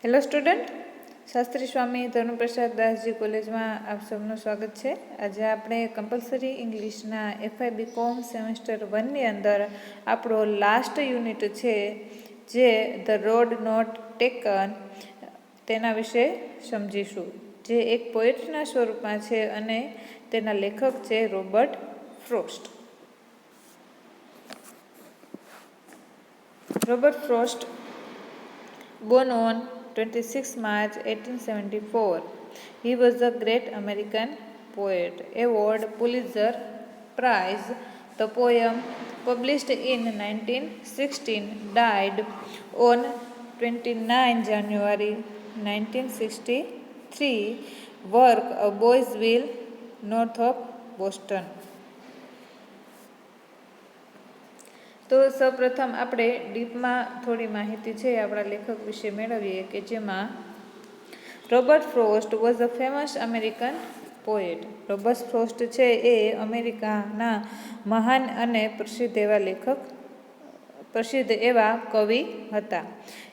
Hello student, Shastri Swami Dharmaprasad દાસજી કોલેજમાં આપ સૌનું સ્વાગત છે. આજે આપણે કમ્પલસરી ઇંગ્લિશના FI BCom સેમેસ્ટર 1ની અંદર આપણો લાસ્ટ યુનિટ છે જે ધ રોડ નોટ ટેકન તેના વિશે સમજીશું, જે એક પોએટ્રીના સ્વરૂપમાં છે અને તેના લેખક છે Robert Frost. Robert Frost, born on 26 March 1874, he was a great American poet. Award Pulitzer Prize. The poem, published in 1916, died on 29 January 1963. Work, A Boy's Will, north of Boston. તો સૌપ્રથમ આપણે ડીપમાં થોડી માહિતી છે આપણા લેખક વિશે મેળવીએ કે જેમાં Robert Frost was a famous American poet. Robert Frost છે એ અમેરિકાના મહાન અને પ્રસિદ્ધ એવા કવિ હતા.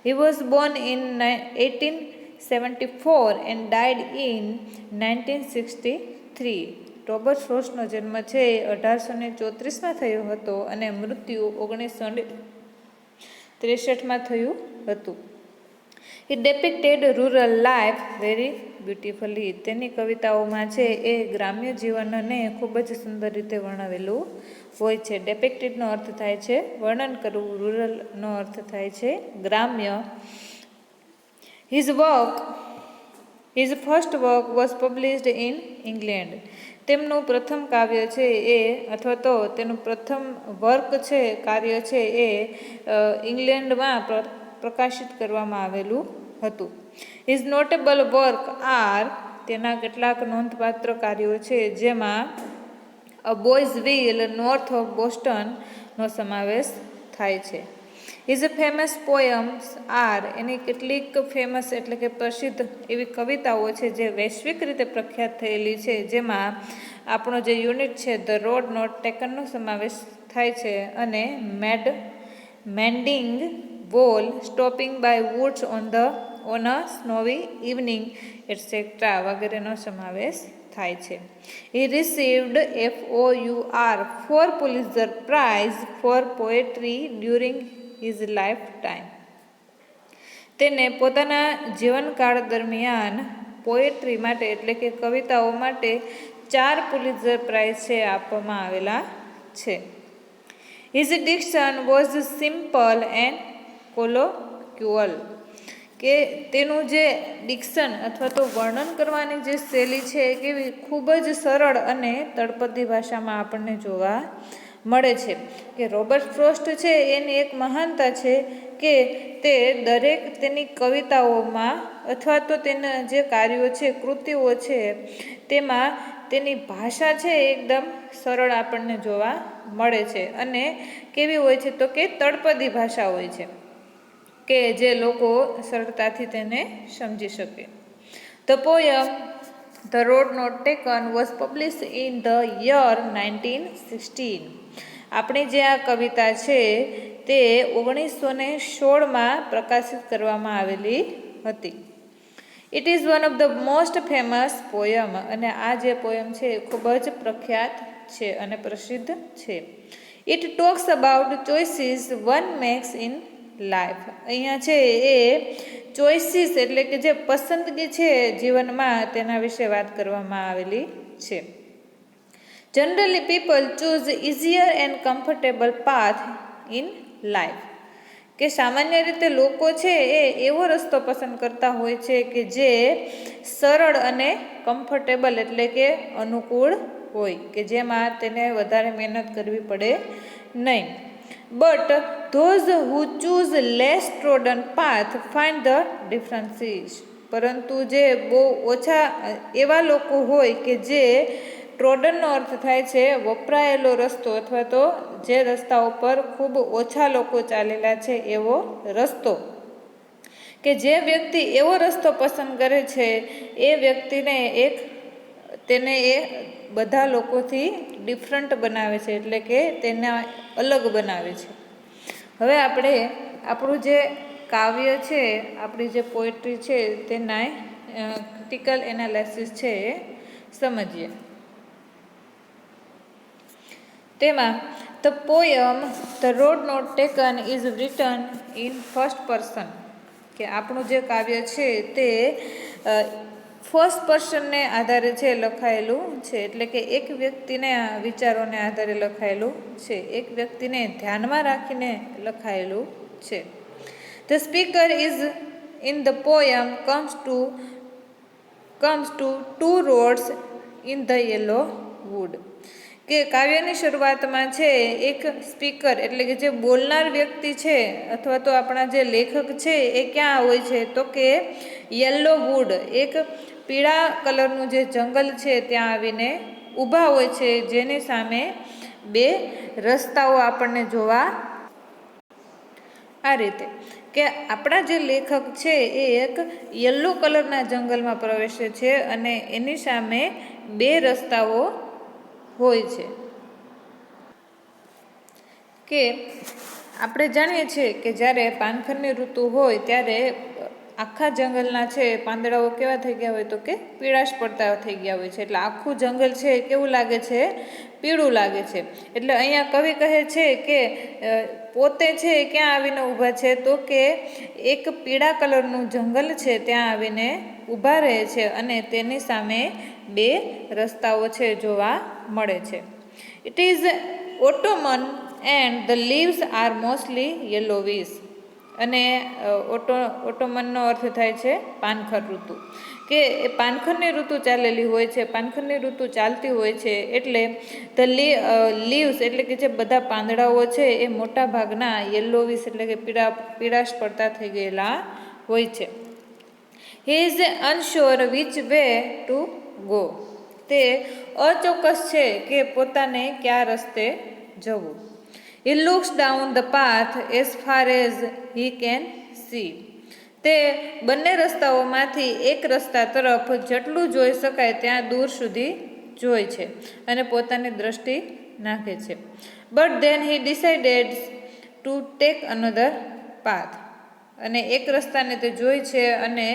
He was born in 1874 and died in 1963. Robert ફ્રોસ્ટનો જન્મ છે એ 1834માં થયો હતો અને મૃત્યુ 1963માં થયું હતું. હી ડેપિક્ટેડ રૂરલ લાઈફ વેરી બ્યુટિફુલી. તેની કવિતાઓમાં છે એ ગ્રામ્ય જીવનને ખૂબ જ સુંદર રીતે વર્ણવેલું હોય છે. ડેપિક્ટેડનો અર્થ થાય છે વર્ણન કરવું, રૂરલનો અર્થ થાય છે ગ્રામ્ય. His first work was published in England. તેમનું પ્રથમ કાવ્ય છે એ અથવા તો તેનું પ્રથમ વર્ક છે કાર્ય છે એ ઇંગ્લેન્ડમાં પ્રકાશિત કરવામાં આવેલું હતું. His notable work are, તેના કેટલાક નોંધપાત્ર કાર્યો છે જેમાં A Boy's Will, north of Boston નો સમાવેશ થાય છે. His famous poems are, એની કેટલીક ફેમસ એટલે કે પ્રસિદ્ધ એવી કવિતાઓ છે જે વૈશ્વિક રીતે પ્રખ્યાત થયેલી છે, જેમાં આપણો જે યુનિટ છે ધ રોડ નોટ ટેકનનો સમાવેશ થાય છે અને mending wall, stopping by woods on a snowy evening etcetera વગેરેનો સમાવેશ થાય છે. He received FOUR Pulitzer Prize for Poetry during his lifetime. તેને પોતાના જીવનકાળ દરમિયાન પોએટ્રી માટે એટલે કે કવિતાઓ માટે 4 પુલિત્ઝર પ્રાઇઝ છે આપવામાં આવેલા છે. His diction was simple and colloquial. કે તેનું જે ડિક્શન અથવા તો વર્ણન કરવાની જે શૈલી છે એ કેવી ખૂબ જ સરળ અને તળપદી ભાષામાં આપણને જોવા મળે છે. કે રોબર્ટ ફ્રોસ્ટ છે એની એક મહાનતા છે કે તે દરેક તેની કવિતાઓમાં અથવા તો તેના જે કાર્યો છે, કૃતિઓ છે, તેમાં તેની ભાષા છે એકદમ સરળ આપણને જોવા મળે છે અને કેવી હોય છે તો કે તળપદી ભાષા હોય છે કે જે લોકો સરળતાથી તેને સમજી શકે. The poem The Road Not Taken was published in the year 1916. આપણી જે આ કવિતા છે તે 1916માં પ્રકાશિત કરવામાં આવેલી હતી. It is one of the most famous poem. અને આ જે પોયમ છે એ ખૂબ જ પ્રખ્યાત છે અને પ્રસિદ્ધ છે. It talks about choices one makes in life. અહીંયા છે એ ચોઇસીસ એટલે કે જે પસંદગી છે જીવનમાં તેના વિશે વાત કરવામાં આવેલી છે. Generally people choose easier and comfortable path in life. કે સામાન્ય રીતે લોકો છે એ એવો રસ્તો પસંદ કરતા હોય છે કે જે સરળ અને કમ્ફર્ટેબલ એટલે કે અનુકૂળ હોય, કે જેમાં તેને વધારે મહેનત કરવી પડે નહીં. But those who choose less trodden path find the differences. પરંતુ જે બહુ ઓછા એવા લોકો હોય કે જે ટ્રોડનનો અર્થ થાય છે વપરાયેલો રસ્તો અથવા તો જે રસ્તા ઉપર ખૂબ ઓછા લોકો ચાલેલા છે એવો રસ્તો, કે જે વ્યક્તિ એવો રસ્તો પસંદ કરે છે એ વ્યક્તિને તેને એ બધા લોકોથી ડિફરન્ટ બનાવે છે એટલે કે તેને અલગ બનાવે છે. હવે આપણે આપણું જે કાવ્ય છે, આપણી જે પોએટ્રી છે તેના ક્રિટિકલ એનાલિસિસ છે એ સમજીએ. તેમાં the poem the road not taken is written in first person, કે આપણું જે કાવ્ય છે તે ફર્સ્ટ પર્સનને આધારે છે લખાયેલું છે, એટલે કે એક વ્યક્તિને વિચારોને આધારે લખાયેલું છે, એક વ્યક્તિને ધ્યાનમાં રાખીને લખાયેલું છે. The speaker is in the poem comes to two roads in the yellow wood, કે કાવ્યની શરૂઆતમાં છે એક સ્પીકર એટલે કે જે બોલનાર વ્યક્તિ છે અથવા તો આપણા જે લેખક છે એ ક્યાં હોય છે, તો કે યલો વુડ, એક પીળા કલરનું જે જંગલ છે ત્યાં આવીને ઊભા હોય છે, જેની સામે બે રસ્તાઓ આપણને જોવા આ રીતે, કે આપણા જે લેખક છે એ એક યલો કલરના જંગલમાં પ્રવેશે છે અને એની સામે બે રસ્તાઓ હોય છે. કે આપણે જાણીએ છીએ કે જ્યારે પાનખરની ઋતુ હોય ત્યારે આખા જંગલના છે પાંદડાઓ કેવા થઈ ગયા હોય, તો કે પીળાશ પડતા થઈ ગયા હોય છે, એટલે આખું જંગલ છે કેવું લાગે છે, પીળું લાગે છે. એટલે અહીંયા કવિ કહે છે કે પોતે છે ક્યાં આવીને ઊભા છે, તો કે એક પીળા કલરનું જંગલ છે ત્યાં આવીને ઊભા રહે છે અને તેની સામે બે રસ્તાઓ છે જોવા મળે છે. It is autumn and the leaves are mostly yellowish, અને ઓટોમનનો અર્થ થાય છે પાનખર ઋતુ, કે એ પાનખરની ઋતુ ચાલેલી હોય છે, પાનખરની ઋતુ ચાલતી હોય છે, એટલે ધ લીવ્સ એટલે કે જે બધા પાંદડાઓ છે એ મોટા ભાગના યલોવિશ એટલે કે પીળાશ પડતા થઈ ગયેલા હોય છે. He is unsure which way to go, તે અચોક્કસ છે કે પોતાને કયા રસ્તે જવું. He looks down the path as far as he can see, તે બંને રસ્તાઓમાંથી એક રસ્તા તરફ જેટલું જોઈ શકાય ત્યાં દૂર સુધી જોઈ છે અને પોતાની દ્રષ્ટિ નાખે છે. But then he decided to take another path, અને એક રસ્તાને તે જોઈ છે અને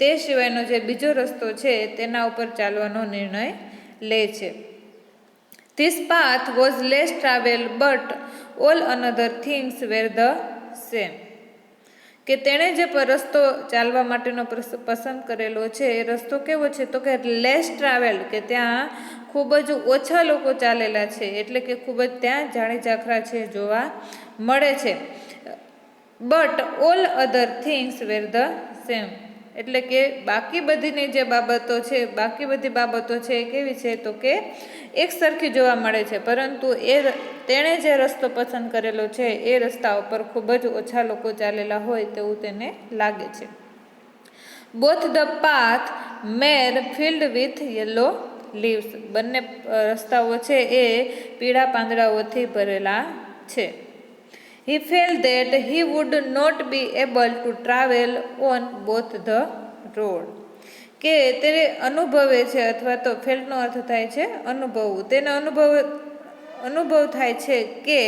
તે સિવાયનો જે બીજો રસ્તો છે તેના ઉપર ચાલવાનો નિર્ણય લે છે. This path was less travel but all another things were the same, કે તેણે જે રસ્તો ચાલવા માટેનો પસંદ કરેલો છે એ રસ્તો કેવો છે, તો કે લેસ ટ્રાવેલ, કે ત્યાં ખૂબ જ ઓછા લોકો ચાલેલા છે, એટલે કે ખૂબ જ ત્યાં ઝાડી ઝાખરા છે જોવા મળે છે. But all other things were the same, એટલે કે બાકી બધીની જે બાબતો છે, બાકી બધી બાબતો છે એ કેવી છે, તો કે એક સરખી જોવા મળે છે, પરંતુ તેણે જે રસ્તો પસંદ કરેલો છે એ રસ્તા ઉપર ખૂબ જ ઓછા લોકો ચાલેલા હોય તેવું તેને લાગે છે. Both the path were filled with yellow leaves, બંને રસ્તાઓ છે એ પીળા પાંદડાઓથી ભરેલા છે. He felt that he would not be able to travel on both the road, કે તે અનુભવે છે, અથવા તો ફેલ્ટનો અર્થ થાય છે અનુભવવું, તેને અનુભવ થાય છે કે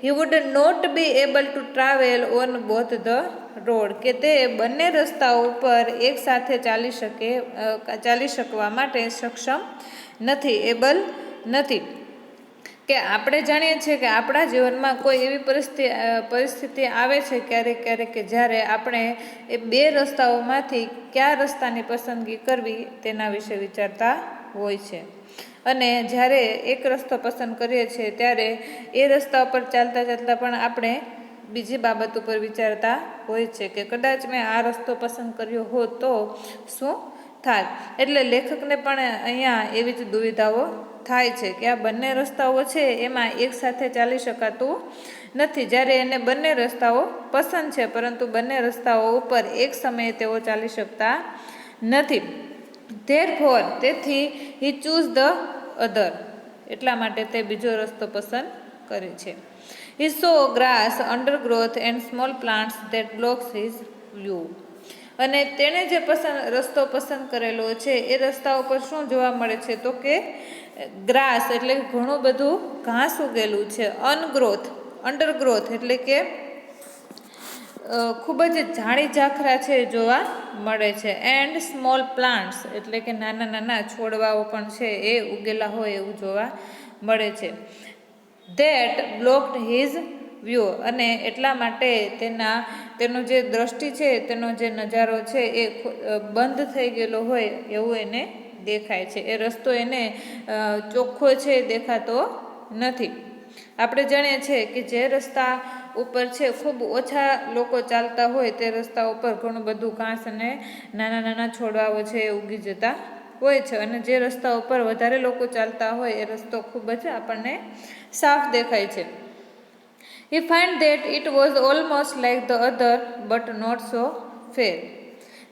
he would not be able to travel on both the road, કે તે બંને રસ્તાઓ ઉપર એક સાથે ચાલી શકવા માટે સક્ષમ નથી, એબલ નથી. કે આપણે જાણીએ છીએ કે આપણા જીવનમાં કોઈ એવી પરિસ્થિતિ આવે છે ક્યારેક કે જ્યારે આપણે એ બે રસ્તાઓમાંથી કયા રસ્તાની પસંદગી કરવી તેના વિશે વિચારતા હોય છે, અને જ્યારે એક રસ્તો પસંદ કરીએ છીએ ત્યારે એ રસ્તા ઉપર ચાલતા પણ આપણે બીજી બાબત ઉપર વિચારતા હોય છે કે કદાચ મેં આ રસ્તો પસંદ કર્યો હોત તો શું થાય. એટલે લેખકને પણ અહીંયા એવી જ દુવિધાઓ થાય છે કે આ બંને રસ્તાઓ છે એમાં એક સાથે ચાલી શકાતું નથી, જ્યારે એને બંને રસ્તાઓ પસંદ છે પરંતુ બંને રસ્તાઓ ઉપર એક સમયે તેઓ ચાલી શકતા નથી. ધેરફોર, તેથી હી ચૂઝ ધ અધર, એટલા માટે તે બીજો રસ્તો પસંદ કરે છે. He saw grass, undergrowth and small plants that blocks his view, અને તેણે જે રસ્તો પસંદ કરેલો છે એ રસ્તા ઉપર શું જોવા મળે છે, તો કે ગ્રાસ એટલે ઘણું બધું ઘાસ ઉગેલું છે, અંડરગ્રોથ એટલે કે ખૂબ જ ઝાડી ઝાખરા છે જોવા મળે છે. એન્ડ સ્મોલ પ્લાન્ટ્સ એટલે કે નાના નાના છોડવાઓ પણ છે એ ઉગેલા હોય એવું જોવા મળે છે. ધેટ બ્લોક્ડ હિઝ વ્યૂ અને એટલા માટે તેનો જે દ્રષ્ટિ છે, તેનો જે નજારો છે એ બંધ થઈ ગયેલો હોય એવું એને દેખાય છે. એ રસ્તો એને ચોખ્ખો છે દેખાતો નથી. આપણે જાણીએ છીએ કે જે રસ્તા ઉપર છે ખૂબ ઓછા લોકો ચાલતા હોય તે રસ્તા ઉપર ઘણું બધું ઘાસ અને નાના નાના છોડવાઓ છે એ ઉગી જતા હોય છે, અને જે રસ્તા ઉપર વધારે લોકો ચાલતા હોય એ રસ્તો ખૂબ જ આપણને સાફ દેખાય છે. He find that it was almost like the other but not so fair.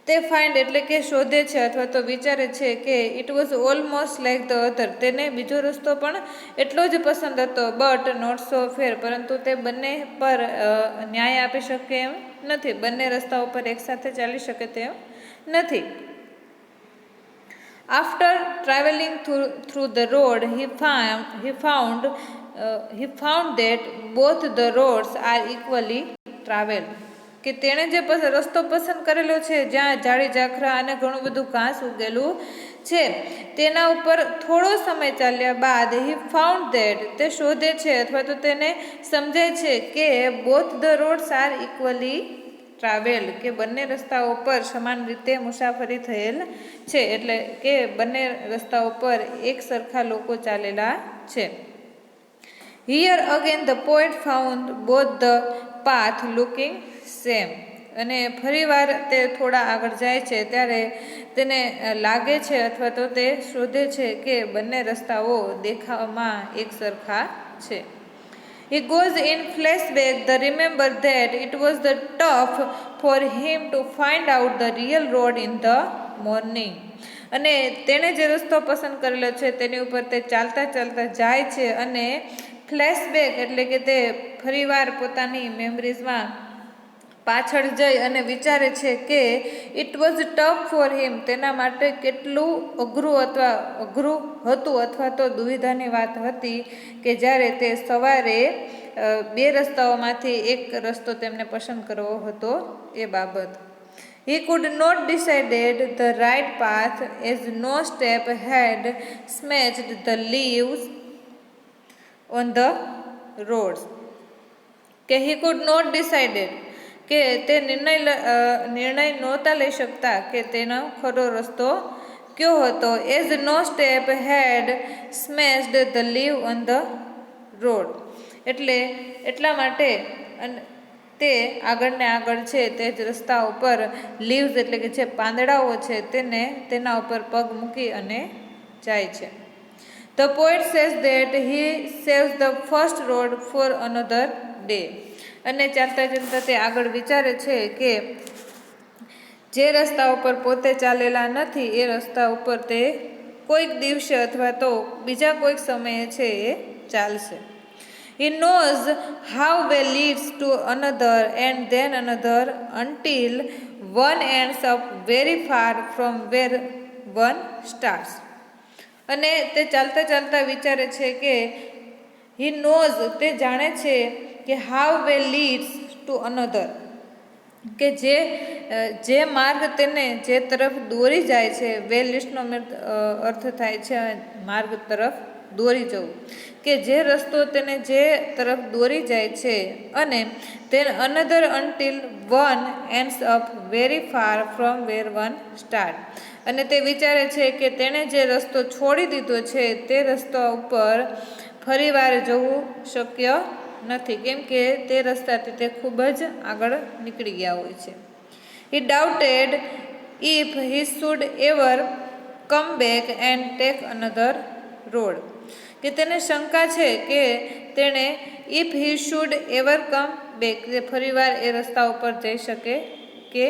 તે ફાઇન્ડ એટલે કે શોધે છે અથવા તો વિચારે છે કે it was almost like the other, તેને બીજો રસ્તો પણ એટલો જ પસંદ હતો, બટ નોટ સો ફેર, પરંતુ તે બંને પર ન્યાય આપી શકે એમ નથી, બંને રસ્તા ઉપર એકસાથે ચાલી શકે તેમ નથી. After traveling through the road, he found that both the roads are equally traveled. કે તેણે જે રસ્તો પસંદ કરેલો છે જ્યાં ઝાડી ઝાખરા અને ઘણું બધું ઘાસ ઉગેલું છે તેના ઉપર થોડો સમય ચાલ્યા બાદ હી ફાઉન્ડ ધેટ, તે શોધે છે અથવા તો તેને સમજાય છે કે both the roads are equally travel, કે બંને રસ્તાઓ પર સમાન રીતે મુસાફરી થયેલ છે, એટલે કે બંને રસ્તાઓ પર એક સરખા લોકો ચાલેલા છે. Here again the poet found both the path looking same. અને ફરીવાર તે થોડા આગળ જાય છે ત્યારે તેને લાગે છે અથવા તો તે શોધે છે કે બંને રસ્તાઓ દેખાવમાં એક સરખા છે. He goes in flashback the remember that it was the tough for him to find out the real road in the morning. અને તેણે જે રસ્તો પસંદ કરેલો છે તેની ઉપર તે ચાલતા ચાલતા જાય છે અને ફ્લેશબેક એટલે કે તે ફરીવાર પોતાની મેમરીઝમાં પાછળ જઈ અને વિચારે છે કે it was tough for him, તેના માટે કેટલું અઘરું હતું અથવા તો દુવિધાની વાત હતી કે જ્યારે તે સવારે બે રસ્તાઓમાંથી એક રસ્તો તેમને પસંદ કરવો હતો એ બાબત. He could not decide the right path as no step had smashed the leaves on the roads. કે he could not decide કે તે નિર્ણય નહોતા લઈ શકતા કે તેનો ખરો રસ્તો કયો હતો. As no step had smashed the leave on the road, એટલા માટે તે આગળ ને આગળ છે તે જ રસ્તા ઉપર લીવ્સ એટલે કે જે પાંદડાઓ છે તેના ઉપર પગ મૂકી અને જાય છે. The poet says that he saves the first road for another day. અને ચાલતા ચાલતા તે આગળ વિચારે છે કે જે રસ્તા ઉપર પોતે ચાલેલા નથી એ રસ્તા ઉપર તે કોઈક દિવસે અથવા તો બીજા કોઈક સમયે છે એ ચાલશે. He knows how way leads to another and then another until one ends up very far from where one starts. અને તે ચાલતા ચાલતા વિચારે છે કે he knows, તે જાણે છે કે how way leads to another, કે જે માર્ગ તેને જે તરફ દોરી જાય છે, વે લીડ્સનો અર્થ થાય છે માર્ગ તરફ દોરી જવું, કે જે રસ્તો તેને જે તરફ દોરી જાય છે, અને then another until one ends up very far from where one start. અને તે વિચારે છે કે તેણે જે રસ્તો છોડી દીધો છે તે રસ્તા ઉપર ફરીવાર જવું શક્ય નથી, કેમ કે તે રસ્તાથી તે ખૂબ જ આગળ નીકળી ગયા હોય છે. He doubted if he should ever come back and take another road. કે તેને શંકા છે કે તેણે if he should ever come back, તે ફરીવાર એ રસ્તા ઉપર જઈ શકે કે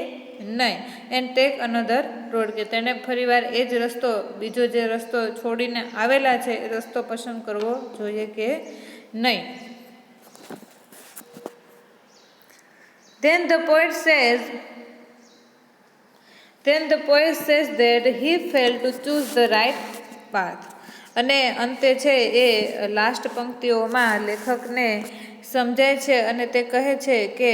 નહીં, and take another road, કે તેણે ફરીવાર એ જ રસ્તો, બીજો જે રસ્તો છોડીને આવેલા છે એ રસ્તો પસંદ કરવો જોઈએ કે નહીં. Then the poet says that he failed to choose the right path. અને અંતે છે એ લાસ્ટ પંક્તિઓમાં લેખકને સમજાય છે અને તે કહે છે કે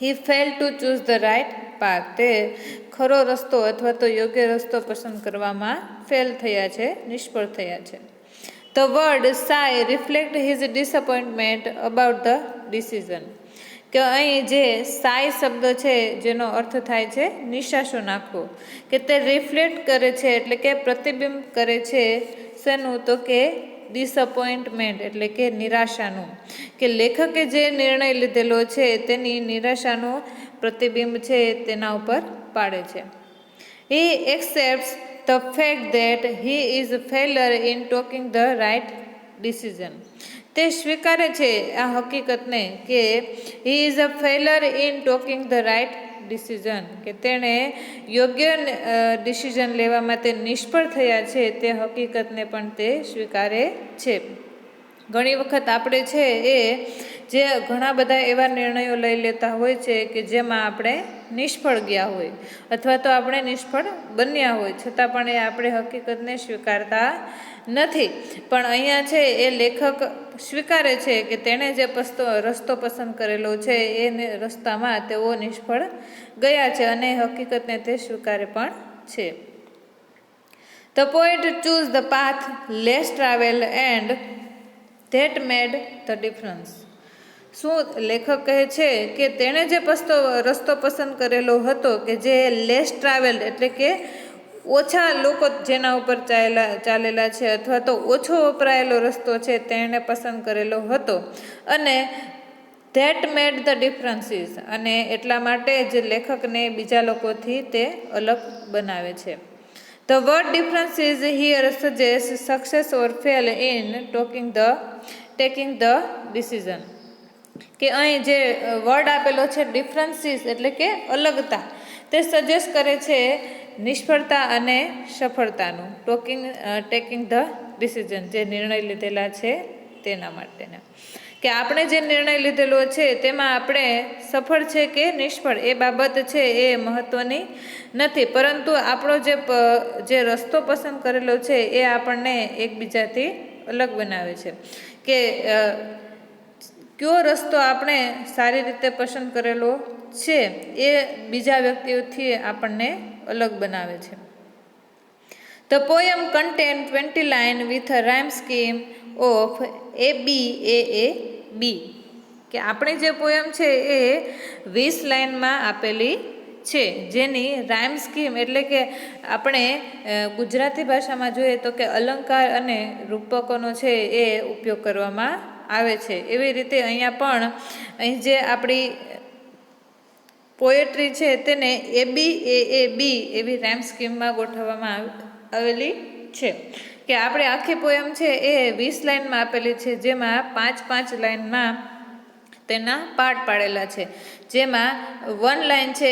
he fail to choose the right path. તે ખરો રસ્તો અથવા તો યોગ્ય રસ્તો પસંદ કરવામાં ફેલ થયા છે, નિષ્ફળ થયા છે. The word psi reflect his disappointment about the decision. કે અહીં જે સાય શબ્દ છે જેનો અર્થ થાય છે નિશાસો નાખવો, કે તે રિફ્લેક્ટ કરે છે એટલે કે પ્રતિબિંબ કરે છે શેનું, તો કે ડિસઅપોઇન્ટમેન્ટ એટલે કે નિરાશાનું. કે લેખકે જે નિર્ણય લીધેલો છે તેની નિરાશાનું પ્રતિબિંબ છે તેના ઉપર પાડે છે. He accepts the fact that he is failure in talking the right decision. તે સ્વીકારે છે આ હકીકતને કે he is a failure in talking the right decision, કે તેણે યોગ્ય ડિસિઝન લેવામાં તે નિષ્ફળ થયા છે તે હકીકતને પણ તે સ્વીકારે છે. ઘણી વખત આપણે છે એ જે ઘણા બધા એવા નિર્ણયો લઈ લેતા હોય છે કે જેમાં આપણે નિષ્ફળ ગયા હોય અથવા તો આપણે નિષ્ફળ બન્યા હોય, છતાં પણ એ આપણે હકીકતને સ્વીકારતા નથી. પણ અહીંયા છે એ લેખક સ્વીકારે છે કે તેણે જે રસ્તો પસંદ કરેલો છે એ રસ્તામાં તેઓ નિષ્ફળ ગયા છે અને હકીકતને તે સ્વીકારે પણ છે. The poet choose the path less travel and that made the difference. શું લેખક કહે છે કે તેણે જે રસ્તો પસંદ કરેલો હતો કે જે લેસ ટ્રાવેલ એટલે કે ઓછા લોકો જેના ઉપર ચાલેલા છે અથવા તો ઓછો વપરાયેલો રસ્તો છે તેણે પસંદ કરેલો હતો, અને ધેટ મેડ ધ ડિફરન્સીસ, અને એટલા માટે જ લેખકને બીજા લોકોથી તે અલગ બનાવે છે. The word differences here suggest success or fail in taking the decision. કે અહીં જે વર્ડ આપેલો છે ડિફરન્સીસ એટલે કે અલગતા, તે સજેસ્ટ કરે છે નિષ્ફળતા અને સફળતાનું. ટેકિંગ ધ ડિસિઝન, જે નિર્ણય લીધેલા છે તેના માટેના. કે આપણે જે નિર્ણય લીધેલો છે તેમાં આપણે સફળ છે કે નિષ્ફળ એ બાબત છે એ મહત્ત્વની નથી, પરંતુ આપણો જે રસ્તો પસંદ કરેલો છે એ આપણને એકબીજાથી અલગ બનાવે છે. કે કયો રસ્તો આપણે સારી રીતે પસંદ કરેલો છે એ બીજા વ્યક્તિઓથી આપણને અલગ બનાવે છે. The poem contain 20 line with a rhyme scheme of ABAAB. કે આપણી જે પોયમ છે એ 20 લાઇનમાં આપેલી છે, જેની રાઇમ સ્કીમ એટલે કે આપણે ગુજરાતી ભાષામાં જોઈએ તો કે અલંકાર અને રૂપકોનો છે એ ઉપયોગ કરવામાં આવે છે. એવી રીતે અહીંયા પણ અહીં જે આપણી પોએટ્રી છે તેને ABAAB એવી રાઇમ સ્કીમમાં ગોઠવવામાં આવેલી છે. કે આપણે આખી પોયમ છે એ 20 લાઇનમાં આપેલી છે, જેમાં 5-5 લાઇનમાં તેના પાર્ટ પાડેલા છે. જેમાં 1 લાઇન છે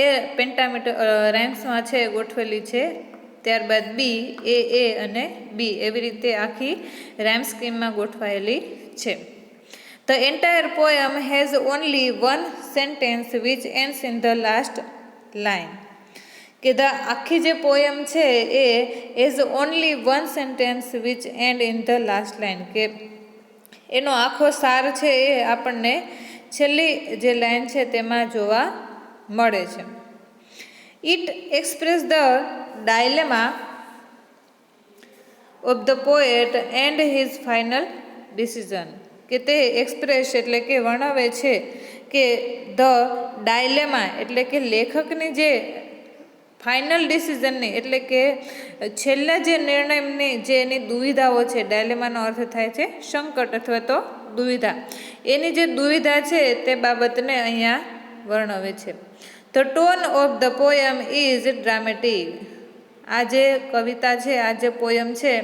એ પેન્ટામીટર રાઇમ્સમાં છે ગોઠવેલી છે, ત્યારબાદ B, A અને B એવી રીતે આખી રાઇમ સ્કીમમાં ગોઠવાયેલી છે. The entire poem has only 1 sentence which ends in the last line. કે આખી જે પોયમ છે એ has only 1 sentence which end in the last line. કે એનો આખો સાર છે એ આપણને છેલ્લી જે લાઇન છે તેમાં જોવા મળે છે. It express the dilemma of the poet and his final decision. કે તે એક્સપ્રેસ એટલે કે વર્ણવે છે કે ધ ડાયલેમા એટલે કે લેખકની જે ફાઇનલ ડિસિઝનની એટલે કે છેલ્લા જે નિર્ણયની જે એની દુવિધાઓ છે, ડાયલેમાનો અર્થ થાય છે સંકટ અથવા તો દુવિધા, એની જે દુવિધા છે તે બાબતને અહીંયા વર્ણવે છે. The tone of the poem is dramatic. આ જે કવિતા છે, આ જે પોયમ છે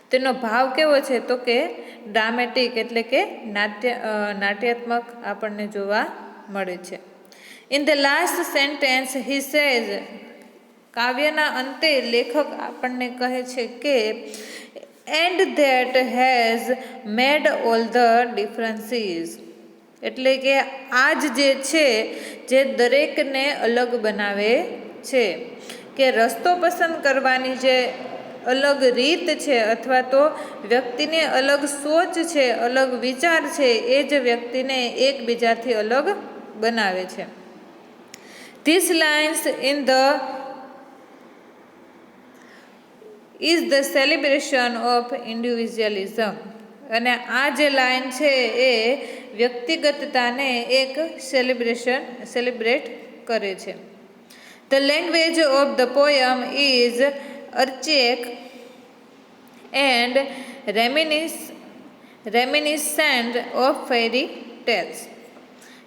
તેનો ભાવ કેવો છે તો કે ડ્રામેટિક એટલે કે નાટ્યાત્મક આપણને જોવા મળે છે. In the last sentence he says. કાવ્યના અંતે લેખક આપણને કહે છે કે and that has made all the differences. એટલે કે આ જે છે જે દરેકને અલગ બનાવે છે. કે રસ્તો પસંદ કરવાની જે અલગ રીત છે અથવા તો વ્યક્તિને અલગ સોચ છે, અલગ વિચાર છે, એ જ વ્યક્તિને એકબીજાથી અલગ બનાવે છે. These lines in the is the celebration of individualism. અને આ જે લાઈન છે એ વ્યક્તિગતતાને એક સેલિબ્રેટ કરે છે. The language of the poem is archaic and reminiscent of fairy tales.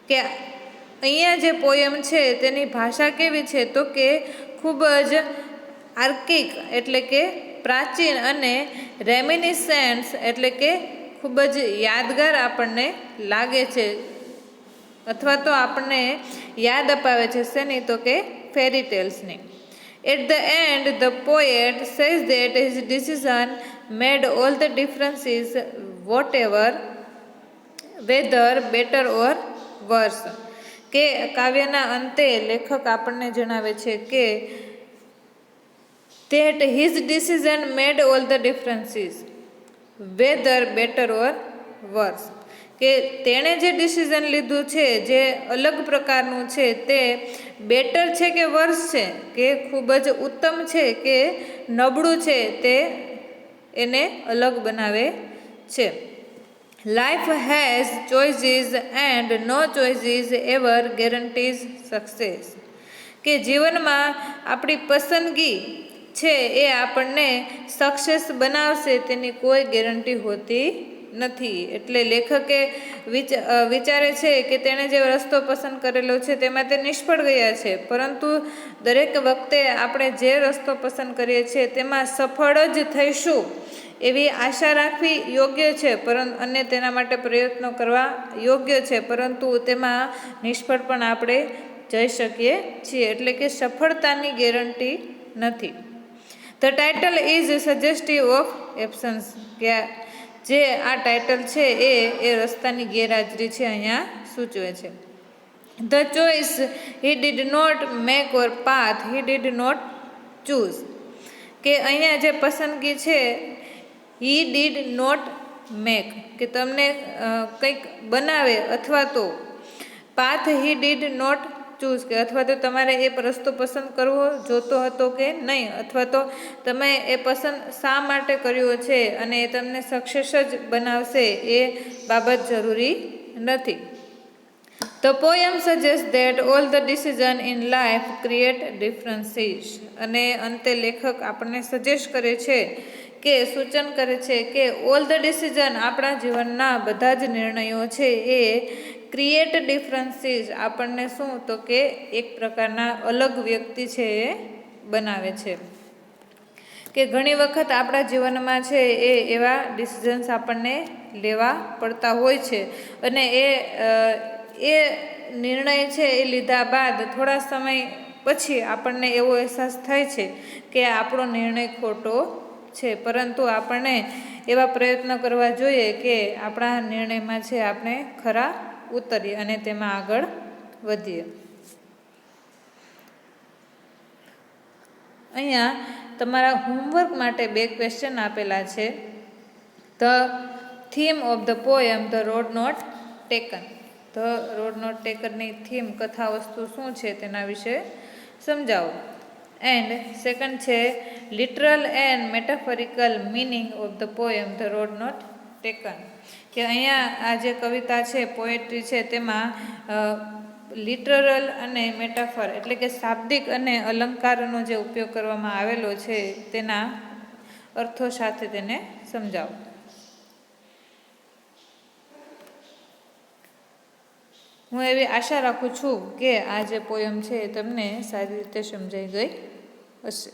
કે અહીંયા જે પોયમ છે તેની ભાષા કેવી છે તો કે ખૂબ જ આર્કિક એટલે કે પ્રાચીન અને રેમિનિસેન્સ એટલે કે ખૂબ જ યાદગાર આપણને લાગે છે અથવા તો આપણને યાદ અપાવે છે શેની તો કે ફેરી ટેલ્સની. At the end, the poet says that his decision made all the differences, whether better or worse. કે કાવ્યના અંતે લેખક આપણને જણાવે છે કે that his decision made all the differences, whether better or worse. કે તેણે જે ડિસિઝન લીધું છે જે અલગ પ્રકારનું છે તે બેટર છે કે વર્સ છે, કે ખૂબ જ ઉત્તમ છે કે નબળું છે, તે એને અલગ બનાવે છે. Life has choices and no choices ever guarantees success. કે જીવનમાં આપણી પસંદગી છે એ આપણને સક્સેસ બનાવશે તેની કોઈ ગેરંટી હોતી નથી. એટલે લેખકે વિચારે છે કે તેણે જે રસ્તો પસંદ કરેલો છે તેમાં તે નિષ્ફળ ગયા છે, પરંતુ દરેક વખતે આપણે જે રસ્તો પસંદ કરીએ છીએ તેમાં સફળ જ થઈશું એવી આશા રાખવી યોગ્ય છે અને તેના માટે પ્રયત્નો કરવા યોગ્ય છે, પરંતુ તેમાં નિષ્ફળ પણ આપણે જઈ શકીએ છીએ. એટલે કે સફળતાની ગેરંટી નથી. The title is suggestive of absence. કે જે આ ટાઇટલ છે એ રસ્તાની ગેરહાજરી છે અહીંયા સૂચવે છે. The choice he did not make or path he did not choose. કે અહીંયા જે પસંદગી છે હી ડીડ નોટ મેક કે તમને કંઈક બનાવે અથવા તો path he did not choose કે અથવા તો તમારે એ રસ્તો પસંદ કરવો જોતો હતો કે નહીં, અથવા તો તમે એ પસંદ શા માટે કર્યો છે અને એ તમને સક્સેસ જ બનાવશે એ બાબત જરૂરી નથી. The poem suggests that all the decisions in life create differences. અને અંતે લેખક આપણને સજેસ્ટ કરે છે કે સૂચન કરે છે કે ઓલ ધ ડિસિઝન આપણા જીવનના બધા જ નિર્ણયો છે એ ક્રિએટ ડિફરન્સીસ આપણને શું તો કે એક પ્રકારના અલગ વ્યક્તિ છે એ બનાવે છે. કે ઘણી વખત આપણા જીવનમાં છે એ એવા ડિસિઝન્સ આપણને લેવા પડતા હોય છે અને એ નિર્ણય છે એ લીધા બાદ થોડા સમય પછી આપણને એવો અહેસાસ થાય છે કે આપણો નિર્ણય ખોટો છે, પરંતુ આપણને એવા પ્રયત્નો કરવા જોઈએ કે આપણા નિર્ણયમાં છે આપણે ખરા ઉતરીએ અને તેમાં આગળ વધીએ. અહીંયા તમારા હોમવર્ક માટે 2 ક્વેશ્ચન આપેલા છે. The theme of the poem the road not taken. The road not ટેકનની થીમ કથા વસ્તુ શું છે તેના વિશે સમજાવો. એન્ડ સેકન્ડ છે literal and metaphorical meaning of the poem the road not taken. કે અહીંયા આ જે કવિતા છે પોએટ્રી છે તેમાં લિટરલ અને મેટાફર એટલે કે શાબ્દિક અને અલંકારનો જે ઉપયોગ કરવામાં આવેલો છે તેના અર્થો સાથે તેને સમજાવો. હું એવી આશા રાખું છું કે આ જે પોયમ છે એ તમને સારી રીતે સમજાઈ ગઈ હશે.